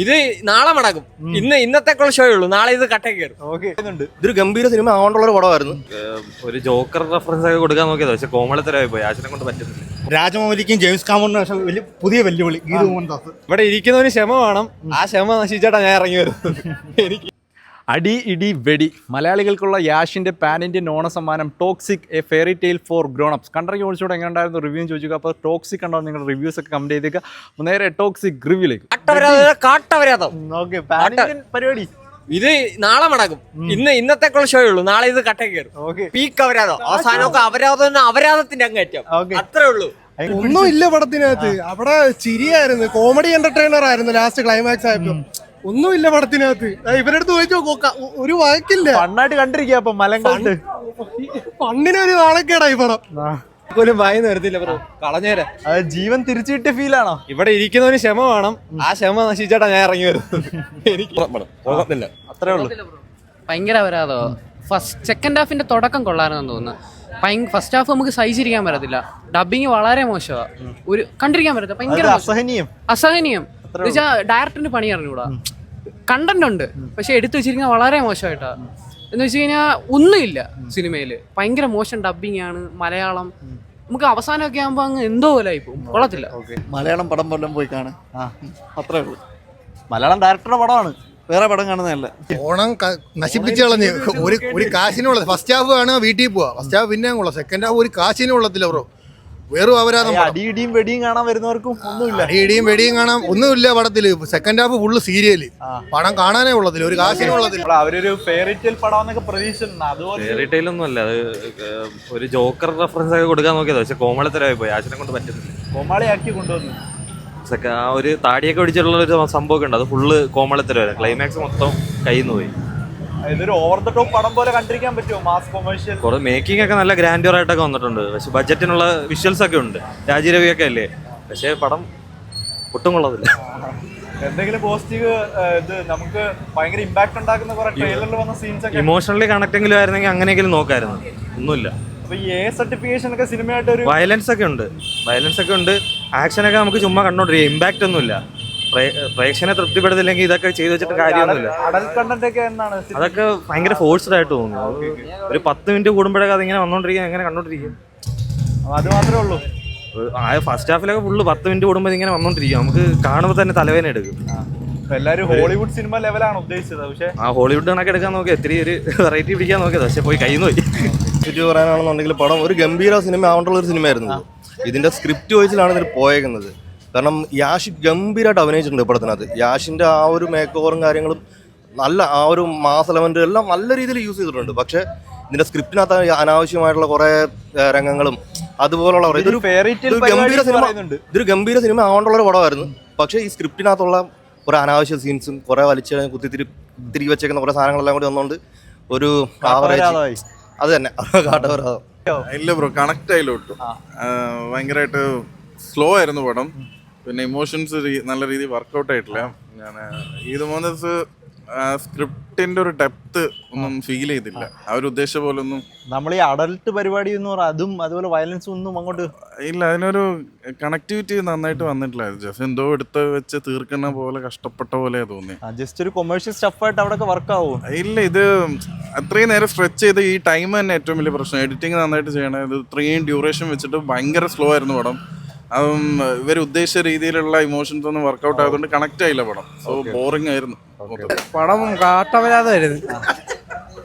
ഇത് നാളെ നടക്കും. ഇന്നത്തേക്കുള്ള ഷോ ഉള്ളൂ, നാളെ ഇത് കട്ടേക്ക് കയറും. ഇതൊരു ഗംഭീര സിനിമ ആവേണ്ടുള്ള ഒരു പടമായിരുന്നു. ഒരു ജോക്കർ റെഫറൻസ് ഒക്കെ കൊടുക്കാൻ നോക്കിയത്, പക്ഷെ കോമളത്തരമായി പോയി. ആശനെ കൊണ്ട് പറ്റുന്നില്ല. രാജമൗലിക്കും ജെയിംസ് കാമറിനും ശേഷം വലിയ പുതിയ വെല്ലുവിളി ഗീതു മോഹൻദാസ്. ഇവിടെ ഇരിക്കുന്നവന് ക്ഷമ വേണം. ആ ക്ഷമ നശിച്ചാട്ടാ ഞാൻ ഇറങ്ങി വരുന്നത്. എനിക്ക് അടി ഇടി വെടി മലയാളികൾക്കുള്ള യാഷിൻ്റെ പാൻ ഇന്ത്യൻ ഓണ സമ്മാനം toxic A fairy tale four grown-ups. കണ്ടറിഞ്ഞ് ഓടിച്ചോടെ എങ്ങനെ ഉണ്ടായിരുന്നു റിവ്യൂ ചോദിക്കുക. അപ്പോൾ ടോക്സിക് കണ്ടോ നിങ്ങളുടെ റിവ്യൂസ് ഒക്കെ കമന്റ് ചെയ്തേക്കുക. നേരെ ടോക്സിക് റിവ്യൂലേക്ക്. ഓക്കെ, പരിപാടി ഇത് നാളെ നടക്കും. ഇന്നത്തേക്കുള്ള ഷോ ഉള്ളൂ, നാളെ ഇത് കട്ടേക്ക് കയറും. പീക്ക് അവരാധം, അവസാനമൊക്കെ അപരാധത്തിന്റെ അങ്ങേറ്റം. അത്രേ ഉള്ളൂ. ഒന്നും ഇല്ല പടത്തിനകത്ത്. അവിടെ ചിരിയായിരുന്നു, കോമഡി എന്റർടൈനർ ആയിരുന്നു ലാസ്റ്റ് ക്ലൈമാക്സ് ആയപ്പോ. ഒന്നുമില്ല പടത്തിനകത്ത്. ഇവരുടെ അടുത്ത് ചോദിച്ചോ, ഒരു വാക്കില്ല. പണ്ണായിട്ട് കണ്ടിരിക്കുക. അപ്പൊ മലങ്കണ്ട് പണ്ണിനൊരു നാളെക്കേടായി പടം. പോലും വായിന്ന് വരത്തില്ല ബ്രോ, കളഞ്ഞേരാ. അത് ജീവൻ തിരിച്ചു കിട്ടിയ ഫീലാണോ? ഇവിടെ ഇരിക്കുന്നവന് ക്ഷമ വേണം. ആ ക്ഷമ നശിച്ചാട്ടാ ഞാൻ ഇറങ്ങി വരുന്നത്. എനിക്ക് അത്രേ ഉള്ളൂ. ഭയങ്കര അപരാധോ. സെക്കൻഡ് ഹാഫിന്റെ തുടക്കം കൊള്ളാരെന്ന് തോന്നുന്നു. ഫസ്റ്റ് ഹാഫ് നമുക്ക് സഹിച്ചിരിക്കാൻ പറ്റത്തില്ല. ഡബിങ് വളരെ മോശമാണ്. ഒരു കണ്ടിരിക്കാൻ പറ്റത്തില്ല. ഭയങ്കര അസഹനീയം. ഡയറക്ടറിന് പണി അറിഞ്ഞൂടാ. കണ്ടന്റ് ഉണ്ട്, പക്ഷെ എടുത്തു വെച്ചിരിക്കുന്ന വളരെ മോശമായിട്ടാ. എന്ന് വെച്ച് കഴിഞ്ഞാൽ ഒന്നുമില്ല സിനിമയില്. ഭയങ്കര മോശം ഡബിങ് ആണ്. മലയാളം നമുക്ക് അവസാനമൊക്കെ ആകുമ്പോ അങ്ങ് എന്തോ പോലെ ആയിപ്പോ. കൊള്ളത്തില്ല. മലയാളം പടം വല്ലതും പോയി കാണാൻ, അത്രേ ഉള്ളൂ. മലയാളം ഡയറക്ടറുടെ പടമാണ്, വേറെ പടം കാണുന്നതല്ല. ഓണം നശിപ്പിച്ച് കളഞ്ഞ് ഒരു കാശിനുള്ളത്. ഫസ്റ്റ് ഹാഫ് കാണുക, വീട്ടിൽ പോവാ. ഫസ്റ്റ് ഹാഫ് പിന്നെ കൊള്ളാം. സെക്കൻഡ് ഹാഫ് ഒരു കാശിനും കൊള്ളത്തില്ല ബ്രോ. വേറും അവരാധം. അടിയിടിയും വെടിയും കാണാൻ വരുന്നവർക്കും ഒന്നുമില്ല. അടിയിടിയും വെടിയും കാണാൻ ഒന്നുമില്ല പടത്തില്. Second half full serial. പടം കാണാനേ ഉള്ളതില്ല, ഒരു കാശിനും ഉള്ളതില്ല. അവരൊരു ഫെയറി ടെയിൽ പടം എന്നൊക്കെ പ്രതീക്ഷിച്ചിട്ടുണ്ട്. അതുപോലെ ഫെയറി ടെയിൽ ഒന്നും അല്ല, അത് ഒരു ജോക്കർ റെഫറൻസ് ഒക്കെ കൊടുക്കാൻ നോക്കിയത്, പക്ഷെ കോമളത്തരമായി പോയി. ആശനെ കൊണ്ട് പറ്റുന്നില്ല. കോമാളിയാക്കി കൊണ്ടുവന്നു. ആ ഒരു താടിയൊക്കെ പിടിച്ചിട്ടുള്ള ഒരു സംഭവമൊക്കെ ഉണ്ട്, അത് ഫുള്ള് കോമളത്തരമായിരുന്നു. ക്ലൈമാക്സ് മൊത്തം കയ്യിൽ നിന്ന് പോയി. ഇതൊരു ഓവർ ദ ടോപ്പ് പടം പോലെ കണ്ടിരിക്കാൻ പറ്റുമോ? Mass commercial. കുറെ മേക്കിംഗ് ഒക്കെ നല്ല ഗ്രാൻഡ്യൂർ ആയിട്ടൊക്കെ വന്നിട്ടുണ്ട്, പക്ഷെ ബഡ്ജറ്റിനുള്ള വിഷ്വൽസ് ഒക്കെ ഉണ്ട്. രാജീരവിയൊക്കെ അല്ലേ, പക്ഷേ പടം ഒട്ടും കൊള്ളത്തില്ല. എന്തെങ്കിലും പോസിറ്റീവ് ഇത് നമുക്ക് ഭയങ്കര ഇമ്പാക്ട് ഉണ്ടാക്കുന്ന കുറെ ട്രെയിലറിൽ വന്ന സീൻസ് ഒക്കെ ഇമോഷണലി കണക്റ്റെങ്കിലും ആയിരുന്നെങ്കിൽ അങ്ങനെയെങ്കിലും നോക്കായിരുന്നു. ഒന്നുമില്ല. അപ്പൊ ഈ എ സർട്ടിഫിക്കേഷൻ ഒക്കെ സിനിമയായിട്ട് ഒരു വയലൻസ് ഒക്കെ ഉണ്ട്, ആക്ഷനൊക്കെ നമുക്ക് ചുമ്മാ കണ്ടോണ്ടിരിക്കുക. ഇമ്പാക്ട് ഒന്നുമില്ല. പ്രേക്ഷകനെ തൃപ്തിപ്പെടുത്തില്ലെങ്കിൽ ഇതൊക്കെ ചെയ്തു വെച്ചിട്ട് കാര്യമൊന്നുമില്ല. അതൊക്കെ ഭയങ്കര ഫോഴ്സ്ഡ് ആയിട്ട് തോന്നുന്നു. ഒരു 10 മിനിറ്റ് കൂടുമ്പോഴൊക്കെ അതിങ്ങനെ വന്നോണ്ടിരിക്കുക, എങ്ങനെ കണ്ടോണ്ടിരിക്കും. അത് മാത്രമേ ഉള്ളൂ. ഫസ്റ്റ് ഹാഫിലൊക്കെ ഫുള്ള് 10 മിനിറ്റ് കൂടുമ്പോൾ ഇങ്ങനെ വന്നോണ്ടിരിക്കും. നമുക്ക് കാണുമ്പോൾ തന്നെ തലവേദന എടുക്കും. എല്ലാവരും ഹോളിവുഡ് സിനിമ ലെവലാണ് ഉദ്ദേശിച്ചത്, പക്ഷേ ഹോളിവുഡ് കണക്ക് എടുക്കാൻ നോക്കിയത്, ഒത്തിരി ഒരു വെറൈറ്റി പിടിക്കാൻ നോക്കിയത്, പക്ഷെ പോയി കയ്യിൽ പോയി. ചുറ്റി പറയാനാണെന്നുണ്ടെങ്കിൽ പടം ഒരു ഗംഭീര സിനിമ ആവേണ്ടുള്ള ഒരു സിനിമയായിരുന്നു. ഇതിന്റെ സ്ക്രിപ്റ്റ് വൈസിലാണ് ഇതിൽ പോയേക്കുന്നത്. കാരണം യാഷ് ഗംഭീരമായിട്ട് അഭിനയിച്ചിട്ടുണ്ട് പടത്തിനകത്ത്. യാഷിൻ്റെ ആ ഒരു മേക്ക് ഓവറും കാര്യങ്ങളും നല്ല, ആ ഒരു മാസ് എലമെന്റ് എല്ലാം നല്ല രീതിയിൽ യൂസ് ചെയ്തിട്ടുണ്ട്. പക്ഷേ ഇതിന്റെ സ്ക്രിപ്റ്റിനകത്ത് അനാവശ്യമായിട്ടുള്ള കുറെ രംഗങ്ങളും അതുപോലുള്ള ഇതൊരു ഗംഭീര സിനിമ ആവേണ്ടുള്ള ഒരു പടമായിരുന്നു. പക്ഷേ ഈ സ്ക്രിപ്റ്റിനകത്തുള്ള കുറെ അനാവശ്യ സീൻസും കുറെ വലിച്ച് തിരികെ വെച്ചേക്കുന്ന കുറെ സാധനങ്ങളെല്ലാം കൂടി വന്നുകൊണ്ട് ഒരു ആവറേജ്, അത് തന്നെ കാട്ടവരാധം. ഇല്ല ബ്രോ, കണക്ട് ആയില്ലോട്ടു. ഭയങ്കരമായിട്ട് സ്ലോ ആയിരുന്നു പടം. പിന്നെ ഇമോഷൻസ് നല്ല രീതിയിൽ വർക്കൗട്ട് ആയിട്ടില്ല. ഞാൻ ഇത് മൂന്ന് സ്ക്രിപ്റ്റിന്റെ ഒരു ഡെപ്ത് ഒന്നും ഫീൽ ചെയ്തില്ല. ആ ഒരു ഉദ്ദേശം പോലെ ഒന്നും. നമ്മൾ ഈ അഡൽട്ട് പരിപാടി എന്ന് പറഞ്ഞാൽ അതും അതുപോലെ വയലൻസും ഒന്നും അങ്ങോട്ട് ഇല്ല. അതിനൊരു കണക്ടിവിറ്റി നന്നായിട്ട് വന്നിട്ടില്ല. ജസ്റ്റ് എന്തോ എടുത്ത് വെച്ച് തീർക്കുന്ന പോലെ കഷ്ടപ്പെട്ട പോലെ തോന്നി. ജസ്റ്റ് ഒരു കൊമേഴ്ഷ്യൽ സ്റ്റഫായിട്ട് അവിടെ വർക്ക് ആവും. ഇല്ല, ഇത് അത്രയും നേരം സ്ട്രെച്ച് ചെയ്ത് ഈ ടൈം തന്നെ ഏറ്റവും വലിയ പ്രശ്നം. എഡിറ്റിംഗ് നന്നായിട്ട് ചെയ്യണം. ഇത് ഇത്രയും ഡ്യൂറേഷൻ വെച്ചിട്ട് ഭയങ്കര സ്ലോ ആയിരുന്നു പടം. അതും ഇവർ ഉദ്ദേശിച്ച രീതിയിലുള്ള ഇമോഷൻസ് ഒന്നും വർക്കൗട്ട് ആയതുകൊണ്ട് കണക്ട് ആയില്ല പടം. സോ ബോറിംഗ് ആയിരുന്നു പടം. കാട്ടവരാധമായിരുന്നു.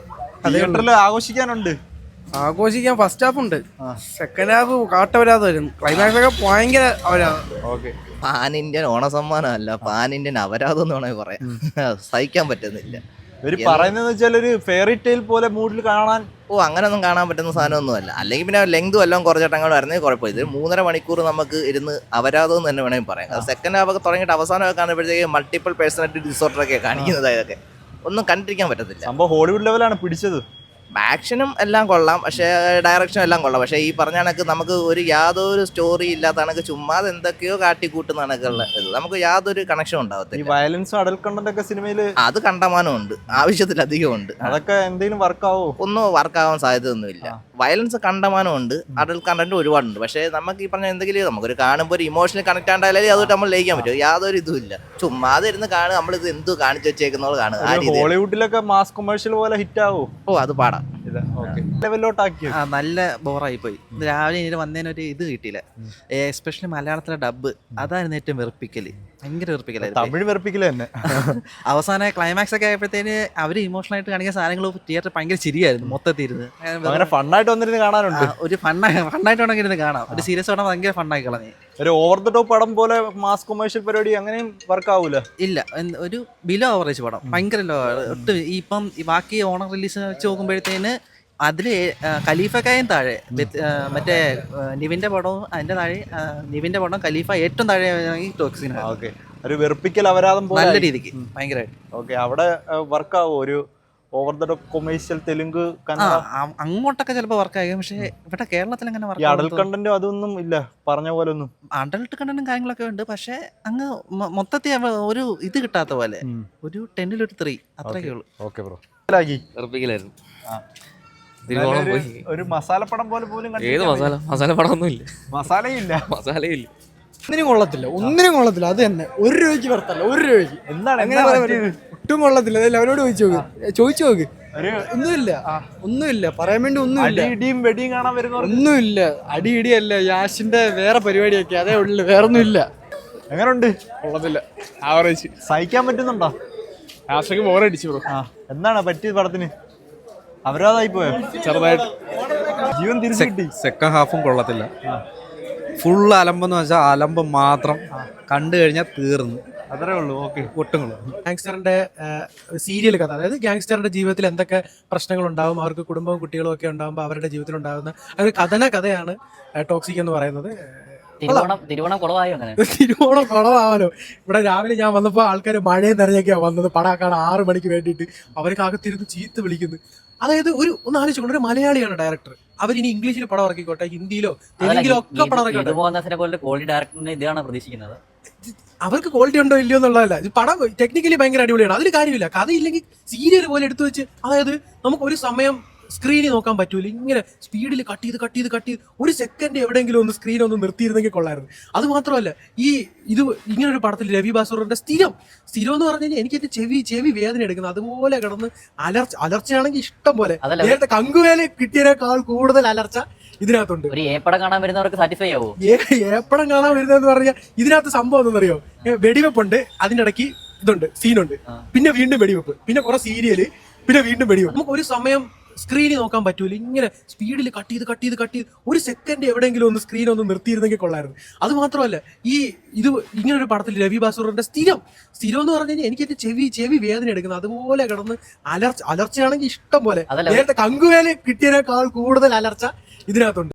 ആഘോഷിക്കാനുണ്ട്. ആഘോഷിക്കാൻ ഫസ്റ്റ് ഹാഫ് ഉണ്ട്, സെക്കൻഡ് ഹാഫ് കാട്ടവരാധമായിരുന്നു. ക്ലൈമാക്സ് ഒക്കെ ഭയങ്കര അപരാധം. പാൻ ഇന്ത്യൻ ഓണസമ്മാനമല്ല, പാൻ ഇന്ത്യൻ അപരാധം എന്ന് വേണമെങ്കിൽ പറയാം. സഹിക്കാൻ പറ്റുന്നില്ല. ഇവർ പറയുന്നത് വെച്ചാൽ ഒരു ഫെയറി ടെയിൽ പോലെ മൂഡിൽ കാണാൻ. അങ്ങനെയൊന്നും കാണാൻ പറ്റുന്ന സാധനമൊന്നുമല്ല. അല്ലെങ്കിൽ പിന്നെ ലെങ്ത് വല്ലതും കുറച്ചിട്ടങ്ങോട്ട് വരുന്നത് കുഴപ്പമില്ല. ഇത് 3.5 മണിക്കൂർ നമുക്ക് ഇരുന്ന് അപരാധം എന്ന് തന്നെ വേണമെങ്കിൽ പറയാം. സെക്കൻഡ് ഹാഫ് ഒക്കെ തുടങ്ങിയിട്ട് അവസാനമൊക്കെ കാണുമ്പോഴത്തേക്ക് മൾട്ടിപ്പിൾ പേഴ്സണാലിറ്റി ഡിസോർഡറൊക്കെ കാണിക്കുന്നത്. ഇതൊക്കെ ഒന്നും കണ്ടിരിക്കാൻ പറ്റത്തില്ല. സംഭവം ഹോളിവുഡ് ലെവലാണ് പിടിച്ചത്. ആക്ഷനും എല്ലാം കൊള്ളാം, പക്ഷേ ഡയറക്ഷനും എല്ലാം കൊള്ളാം. പക്ഷേ ഈ പറഞ്ഞ കണക്ക് നമുക്ക് യാതൊരു സ്റ്റോറി ഇല്ലാത്ത കണക്ക് ചുമ്മാതെ എന്തൊക്കെയോ കാട്ടിക്കൂട്ടുന്ന കണക്കുള്ള ഇത് നമുക്ക് യാതൊരു കണക്ഷൻ ഈ ഉണ്ടാവത്തില്ല. വയലൻസും അഡൽട്ട് കണ്ടന്റ് ഒക്കെ സിനിമയിൽ അത് കണ്ടമാനം ഉണ്ട്, ആവശ്യത്തിലധികം ഉണ്ട്. അതൊക്കെ എന്തെങ്കിലും വർക്കാവോ? ഒന്നും വർക്കാവാൻ സാധ്യതയൊന്നുമില്ല. വയലൻസ് കണ്ടമാനം ഉണ്ട്, അഡൽട്ട് കണ്ടന്റ് ഒരുപാടുണ്ട്. പക്ഷേ നമുക്ക് ഈ പറഞ്ഞ എന്തെങ്കിലും നമുക്കൊരു കാണുമ്പോൾ ഒരു ഇമോഷണൽ കണക്ട് ആണ്ടായാലേ അതുകൊണ്ട് നമ്മൾ ലയിക്കാൻ പറ്റും. യാതൊരു ഇതും ഇല്ല, ചുമ്മാതെ ഇരുന്ന് കാണുക. നമ്മളിത് എന്തു കാണിച്ചു വെച്ചേക്കുന്നത് കാണുക ആ രീതി. ഹോളിവുഡിലൊക്കെ മാസ് കൊമേഴ്ഷ്യൽ പോലെ ഹിറ്റ് ആവോ? ഓ അത് പാടാം. ലെവലിലോട്ടാക്കിയോ? നല്ല ബോറായി പോയി. രാവിലെ ഇനി വന്നതിനൊരു ഇത് കിട്ടിയില്ല. എസ്പെഷ്യലി മലയാളത്തിലെ ഡബ്ബ് അതായിരുന്നു ഏറ്റവും വെറുപ്പിക്കല്. ഭയങ്കര വെറുപ്പിക്കലായിരുന്നു. തമിഴ് വെറുപ്പിക്കല് തന്നെ. അവസാന ക്ലൈമാക്സ് ഒക്കെ ആയപ്പോഴത്തേന് അവർ ഇമോഷണൽ ആയിട്ട് കാണിക്കുന്ന സാധനങ്ങൾ തിയേറ്റർ ഭയങ്കര ചിരിയായിരുന്നു മൊത്തത്തിരുന്ന്. അങ്ങനെ ഫണ്ണായിട്ട് വന്നിരുന്ന് കാണാനുണ്ട്. ഒരു ഫണ്ണായിട്ട് വേണമെങ്കിൽ ഇരുന്ന് കാണാം. ഒരു സീരിയസ് ആണെങ്കിൽ ഭയങ്കര ഫണ്ണായി കളഞ്ഞു. ഒരു ഓവർ ദ ടോപ്പ് പടം പോലെ മാസ് കൊമേഴ്ഷ്യൽ പരിപാടി അങ്ങനെയും വർക്ക് ആവൂല. ഇല്ല, ഒരു ബിലോ ആവറേജ് പടം, ഭയങ്കര ലോ. ഒട്ടും ഇപ്പം ബാക്കി ഓണം റിലീസ് വെച്ച് നോക്കുമ്പോഴത്തേന് അതിൽ ഖലീഫക്കായും താഴെ മറ്റേ നിവിൻ്റെ പടവും അതിൻ്റെ താഴെ നിവിൻ്റെ പടം ഖലീഫ ഏറ്റവും താഴെ ടോക്സിന്. ഓക്കെ, ഒരു വെറുപ്പിക്കൽ അപരാധം പോലെ നല്ല രീതിക്ക് ഭയങ്കരമായിട്ട്. ഓക്കെ, അവിടെ വർക്ക് ആവോ? ഒരു over the top commercial Telugu Kannada അങ്ങോട്ടൊക്കെ ചിലപ്പോൾ വർക്കായിരിക്കും. പക്ഷേ ഇവിടെ കേരളത്തിൽ അങ്ങനെ ഈ അഡൽട്ട് കണ്ടന്റും അതൊന്നും ഇല്ല പറഞ്ഞ പോലെ ഒന്നും. അഡൽട്ട് കണ്ടന്റും കാര്യങ്ങളൊക്കെ ഉണ്ട്, പക്ഷെ അങ്ങ് മൊത്തത്തിൽ ഒരു ഇത് കിട്ടാത്ത പോലെ. ഒരു 10 ഒരു 3 അത്രയൊക്കെ ഉള്ളൂ. ഓക്കെ ബ്രോ, വെറുപ്പിക്കലായിരുന്നു. ഒരു മസാല പടം പോലെ പോലും ഏത് മസാല പടമൊന്നും ഇല്ല, മസാലയില്ല. മസാലയില്ല. ഒന്നിനും കൊള്ളത്തില്ല. അത് തന്നെ 1 രൂപയ്ക്ക് പുറത്തല്ല, 1 രൂപയ്ക്ക്. എന്താണ് ഒട്ടും കൊള്ളത്തില്ല. അതല്ല അവനോട് ചോദിച്ചു നോക്ക്. ഒന്നുമില്ല പറയാൻ വേണ്ടി ഒന്നുമില്ല. ഇടിയും വെടിയും കാണാൻ വരുന്നവർ ഒന്നുമില്ല. അടിയല്ല, യാഷിന്റെ വേറെ പരിപാടിയൊക്കെ അതേ ഉള്ളു, വേറൊന്നുമില്ല. എങ്ങനുണ്ട്? കൊള്ളത്തില്ല, ആവറേജ്. സഹിക്കാൻ പറ്റുന്നുണ്ടോ? യാഷക്ക് ബോറടിച്ചു ബ്രോ. എന്താണ് പറ്റിയത് പടത്തിന്? അപരാധമായി പോയോ? ചെറുതായിട്ട് ജീവൻ തിരിച്ചു കിട്ടി. സെക്കൻഡ് ഹാഫും കൊള്ളത്തില്ല. ഫുൾ അലമ്പെന്ന് വെച്ചാൽ അലമ്പ് മാത്രം കണ്ടു കഴിഞ്ഞാൽ തീർന്നു, അത്രേ ഉള്ളൂ. ഓക്കെ, ഒട്ടും ഗാങ്സ്റ്ററിന്റെ സീരിയൽ കഥ, അതായത് ഗാങ്സ്റ്ററിന്റെ ജീവിതത്തിൽ എന്തൊക്കെ പ്രശ്നങ്ങൾ ഉണ്ടാവും, അവർക്ക് കുടുംബവും കുട്ടികളും ഒക്കെ ഉണ്ടാകുമ്പോൾ അവരുടെ ജീവിതത്തിൽ ഉണ്ടാകുന്ന ഒരു കഥയാണ് ടോക്സിക് എന്ന് പറയുന്നത്. തിരുവോണം കുളവാണോ? ഇവിടെ രാവിലെ ഞാൻ വന്നപ്പോൾ ആൾക്കാർ മഴയും നിറഞ്ഞൊക്കെയാ വന്നത് പടാക്കാണ് 6 മണിക്ക് വേണ്ടിയിട്ട്. അവർക്ക് അകത്തിരുന്ന് ചീത്ത വിളിക്കുന്നു. അതായത് ഒന്ന് ആലോചിച്ചോണ്ട്, ഒരു മലയാളിയാണ് ഡയറക്ടർ. അവരിനി ഇംഗ്ലീഷിൽ പടം ഇറക്കിക്കോട്ടെ, ഹിന്ദിയിലോ തെലുങ്കിലോ ഒക്കെ പടം ഇറക്കിക്കോട്ടെ. അവർക്ക് ക്വാളിറ്റി ഉണ്ടോ ഇല്ലയോ എന്നുള്ളതല്ല, പടം ടെക്നിക്കലി ഭയങ്കര അടിപൊളിയാണ്, അതിൽ കാര്യമില്ല. കഥയില്ലെങ്കിൽ സീരിയൽ പോലെ എടുത്തു വെച്ച്, അതായത് നമുക്ക് ഒരു സമയം സ്ക്രീനിൽ നോക്കാൻ പറ്റൂല. ഇങ്ങനെ സ്പീഡിൽ കട്ട് ചെയ്ത് ഒരു സെക്കൻഡ് എവിടെയെങ്കിലും ഒന്ന് സ്ക്രീൻ ഒന്ന് നിർത്തിയിരുന്നെങ്കിൽ കൊള്ളായിരുന്നു. അത് മാത്രമല്ല, ഇത് ഇങ്ങനൊരു പടത്തിൽ രവി ബാസുറിന്റെ സ്ഥിരം എന്ന് പറഞ്ഞു കഴിഞ്ഞാൽ എനിക്ക് ചെവി വേദന എടുക്കുന്നത്. അതുപോലെ കിടന്ന് അലർച്ചയാണെങ്കിൽ ഇഷ്ടം പോലെ. നേരത്തെ കങ്കുവേല കിട്ടിയതിനേക്കാൾ കൂടുതൽ അലർച്ച ഇതിനകത്തുണ്ട്. ഏപ്പടം കാണാൻ വരുന്നവർക്ക് സാറ്റിസ്ഫൈ ആവോ? ഏപ്പടം കാണാൻ വരുന്നതെന്ന് പറഞ്ഞാൽ ഇതിനകത്ത് സംഭവം എന്തെന്നറിയോ? വെടിവെപ്പുണ്ട്, അതിന്റെ ഇടയ്ക്ക് ഇതുണ്ട്, സീനുണ്ട്, പിന്നെ വീണ്ടും വെടിവെപ്പ്, പിന്നെ കുറെ സീരിയല്, പിന്നെ വീണ്ടും വെടിവെപ്പ്. നമുക്ക് ഒരു സമയം സ്ക്രീനിൽ നോക്കാൻ പറ്റൂല. ഇങ്ങനെ സ്പീഡിൽ കട്ട് ചെയ്ത് ഒരു സെക്കൻഡ് എവിടെയെങ്കിലും ഒന്ന് സ്ക്രീൻ ഒന്ന് നിർത്തിയിരുന്നെങ്കിൽ കൊള്ളായിരുന്നു. അത് മാത്രമല്ല, ഇത് ഇങ്ങനൊരു പടത്തിൽ രവി ബാസുറിന്റെ സ്ഥിരം എന്ന് പറഞ്ഞു കഴിഞ്ഞാൽ എനിക്ക് ചെവി വേദന എടുക്കുന്നത്. അതുപോലെ കിടന്ന് അലർച്ചയാണെങ്കിൽ ഇഷ്ടം പോലെ. നേരത്തെ കങ്കുവേല കിട്ടിയതിനേക്കാൾ കൂടുതൽ അലർച്ച ഇതിനകത്തുണ്ട്.